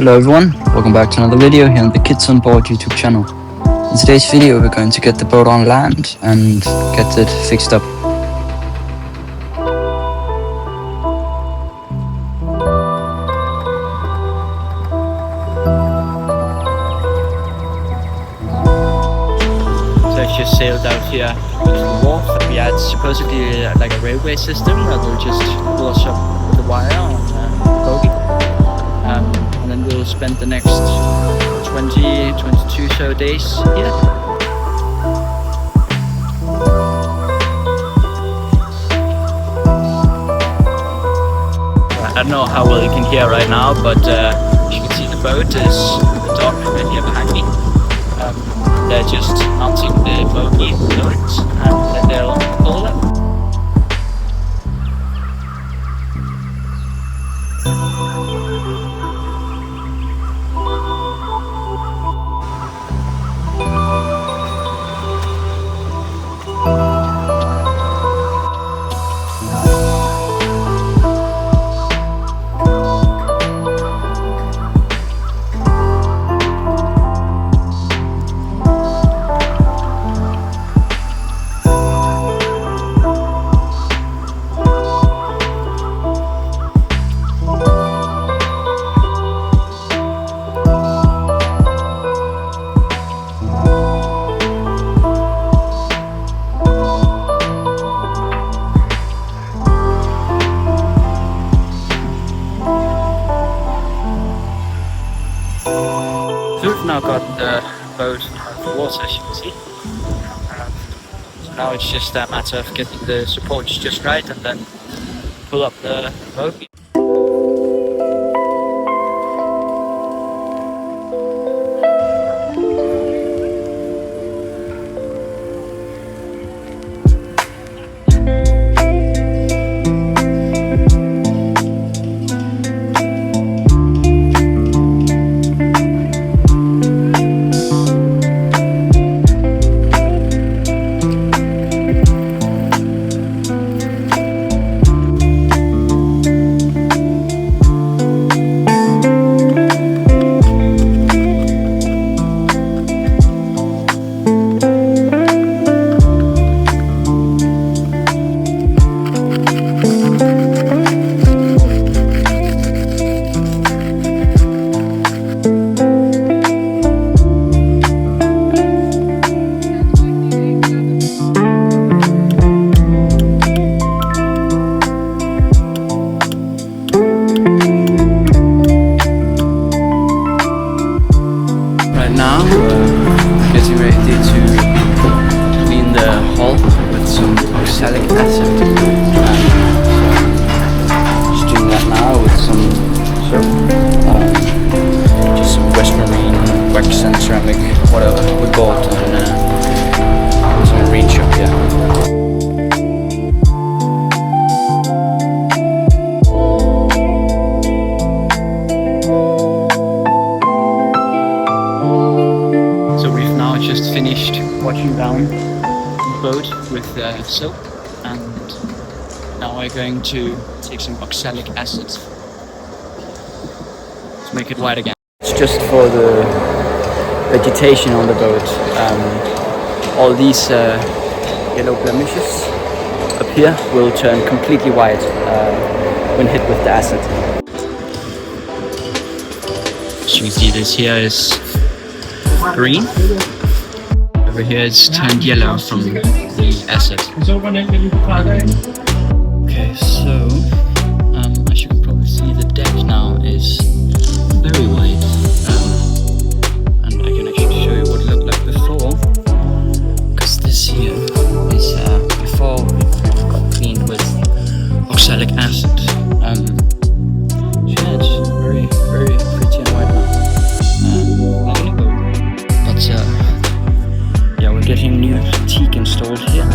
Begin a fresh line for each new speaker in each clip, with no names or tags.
Hello everyone, welcome back to another video here on the Kids on Board YouTube channel. In today's video we're going to get the boat on land and get it fixed up.
So I just sailed out here to the wharf that we had supposedly like a railway system that will just pull us up with the wire on the bogie. And then we'll spend the next 22 so days here. I don't know how well you can hear right now, but you can see the boat is the dock right here behind me. They're just mounting the bogie loads and then they'll pull it. So we've now got the boat out of the water, as you can see. So now it's just a matter of getting the supports just right and then pull up the bogie. Getting ready to clean the hull with some oxalic acid. Just doing that now with some just some West Marine wax and ceramic, whatever we bought on some marine shop here. Just finished washing down the boat with soap, and now we're going to take some oxalic acid to make it white again. It's just for the vegetation on the boat. All these yellow blemishes up here will turn completely white when hit with the acid. As you can see, this here is green. Over here it's turned yellow from the acid. Okay, so as you can probably see, the deck now is very wide, and I can actually show you what it looked like before, because this here is before it got cleaned with oxalic acid. Yeah, it's very pretty and white now. Like any boat. But yeah, we're getting new teak installed here. You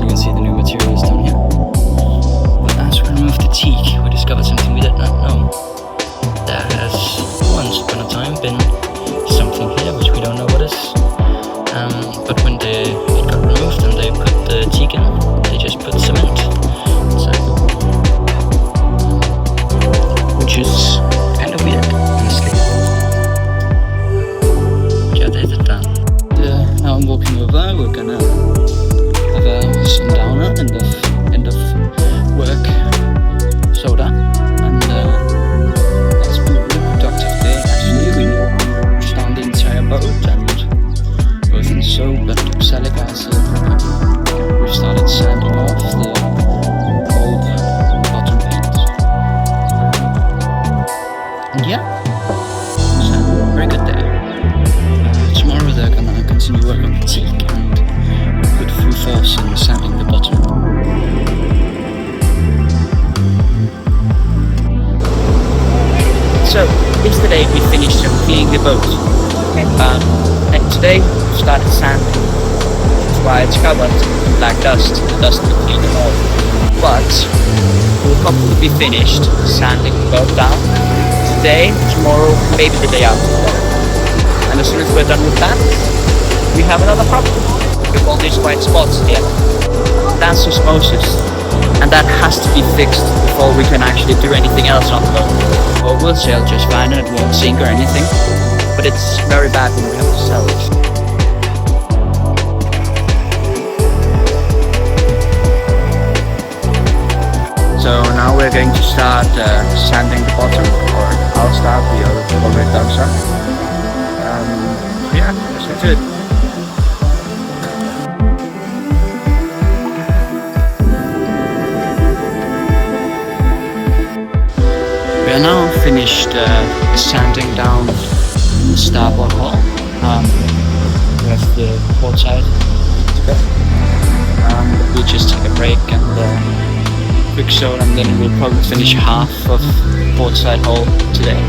can see the new materials down here. soda, and it's been a really productive day actually. We pushed down the entire boat, and both in soap and oxalic acid, we started sanding off the old bottom paint. And yeah, so very good day. Tomorrow they're gonna continue work on the teak and put full force in sanding the bottom. So yesterday we finished cleaning the boat, and today we started sanding. That's why it's covered in black dust. The dust will clean it all. But we'll probably be finished sanding the boat down today, tomorrow, maybe the day after. And as soon as we're done with that, we have another problem with all these white spots here. That's osmosis, and that has to be fixed before we can actually do anything else on the boat. Or we'll sail just fine and it won't sink or anything, but it's very bad when we have to sail it. So now we're going to start sanding the bottom, or I'll start, the others have already done so. Yeah, let's get to it. We are now finished sanding down the starboard hull. We have the port side to go. We'll just take a break and quick show, and then we'll probably finish half of the port side hull today.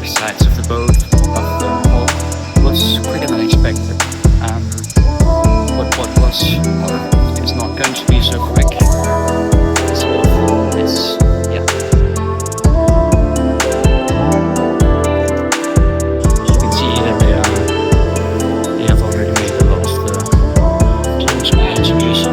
Sides of the boat, of the hull, was quicker than expected. But what was, or is not going to be so quick, is, yeah. As you can see that they have already made a lot of the tools we had to use.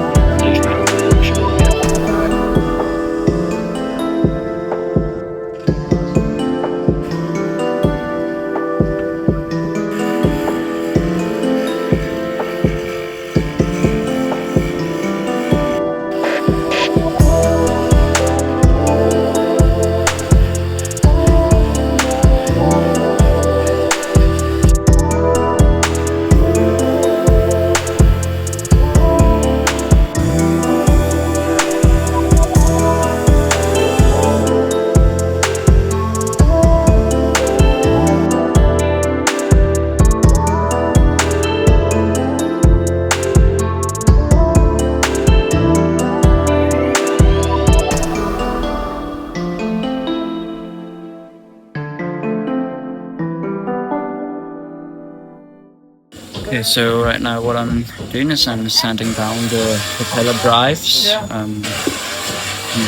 Okay, so right now what I'm doing is I'm sanding down the propeller drives. I'm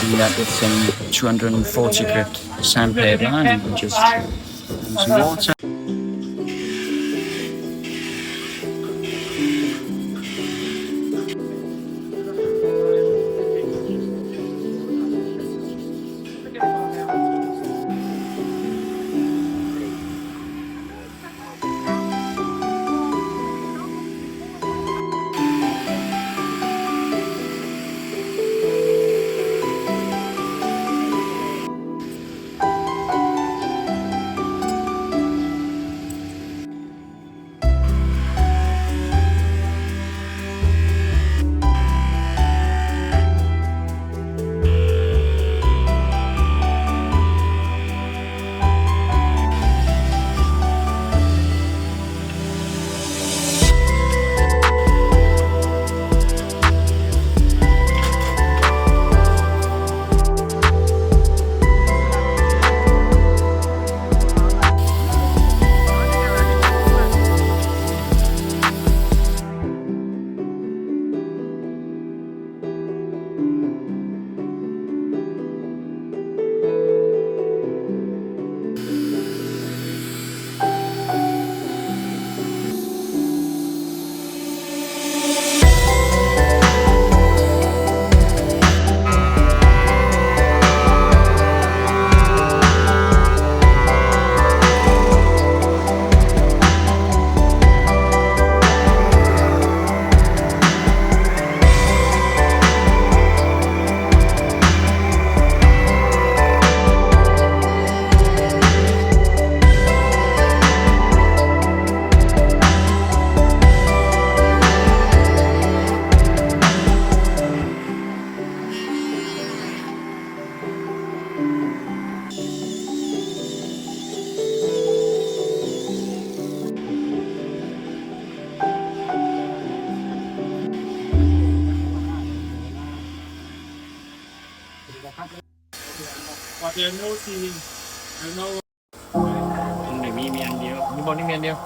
doing that with some 240 grit sandpaper and just some water. มีอันเดียวมีบนนี่มีอันเดียว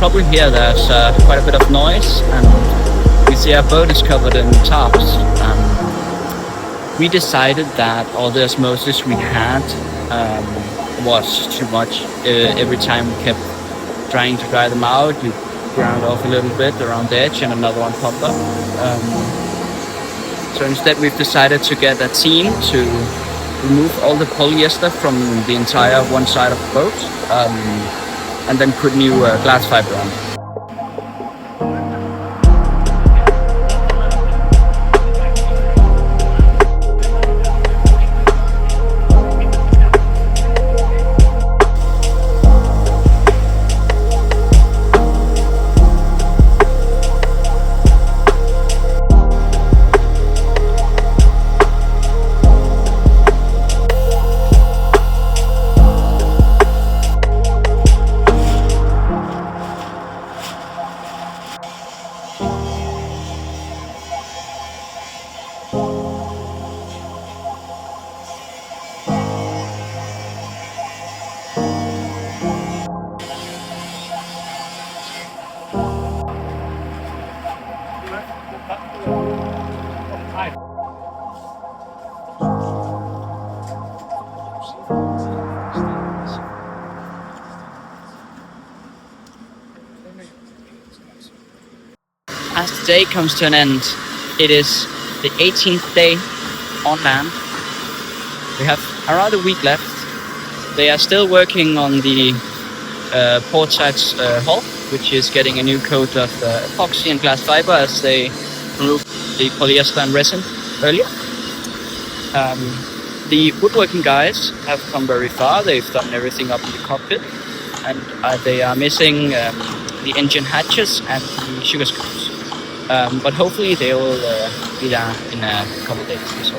Probably hear there's quite a bit of noise, and you see our boat is covered in tarps. We decided that all the osmosis we had was too much. Every time we kept trying to dry them out, we ground off a little bit around the edge and another one popped up. So instead we've decided to get a team to remove all the polyester from the entire one side of the boat. And then put new glass fiber on. As the day comes to an end, it is the 18th day on land. We have around a week left. They are still working on the port side's hull, which is getting a new coat of epoxy and glass fiber as they removed the polyester and resin earlier. The woodworking guys have come very far. They've done everything up in the cockpit, and they are missing the engine hatches and the sugar scoops. But hopefully they will be there in a couple of days or so.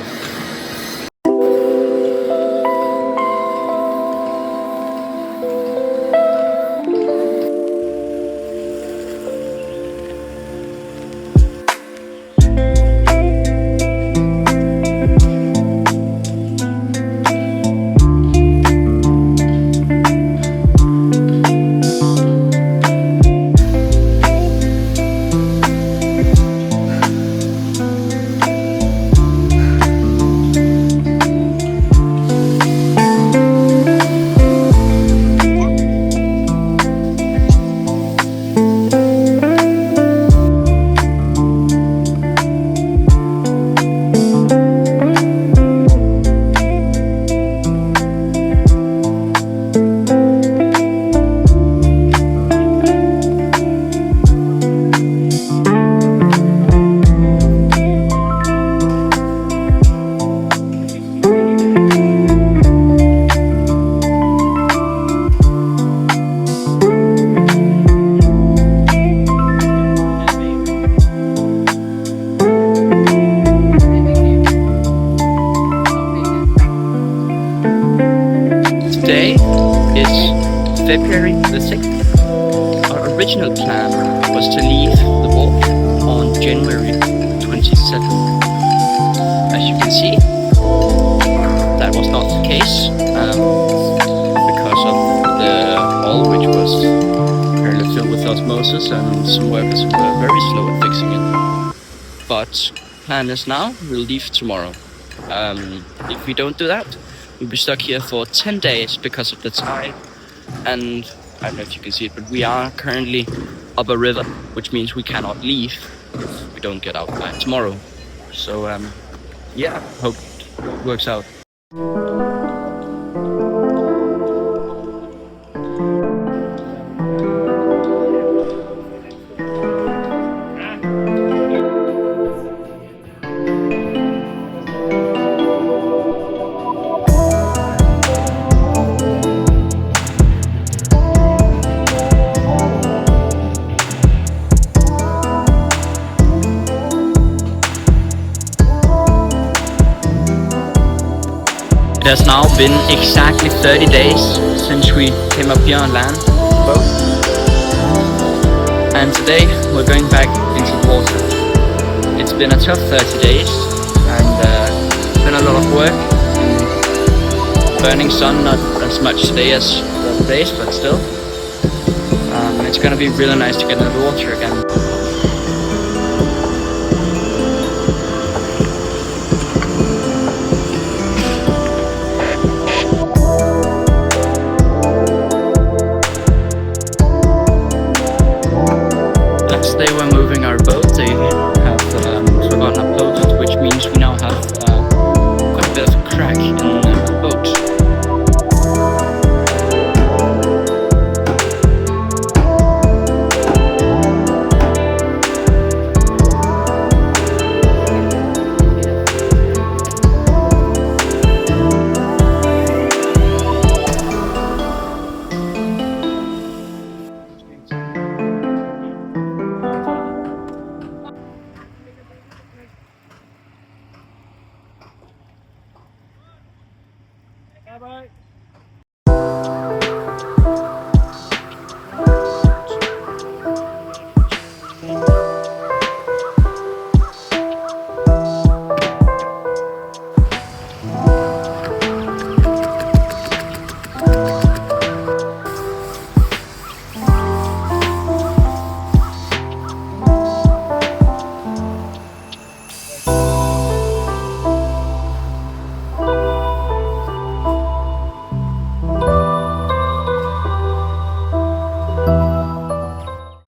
Today is February the 6th. Our original plan was to leave the wharf on January 27th. As you can see, that was not the case because of all wall, which was apparently filled with osmosis, and some workers were very slow at fixing it. But plan is now we'll leave tomorrow. If we don't do that, we'll be stuck here for 10 days because of the tide. And I don't know if you can see it, but we are currently up a river, which means we cannot leave if we don't get out by tomorrow. So yeah, hope it works out. It has now been exactly 30 days since we came up here on land boat, and today we're going back into the water. It's been a tough 30 days and it's been a lot of work. Burning sun, not as much today as the other days, but still. It's gonna be really nice to get into the water again. As they were moving our boat, they have forgotten uploaded, which means we now have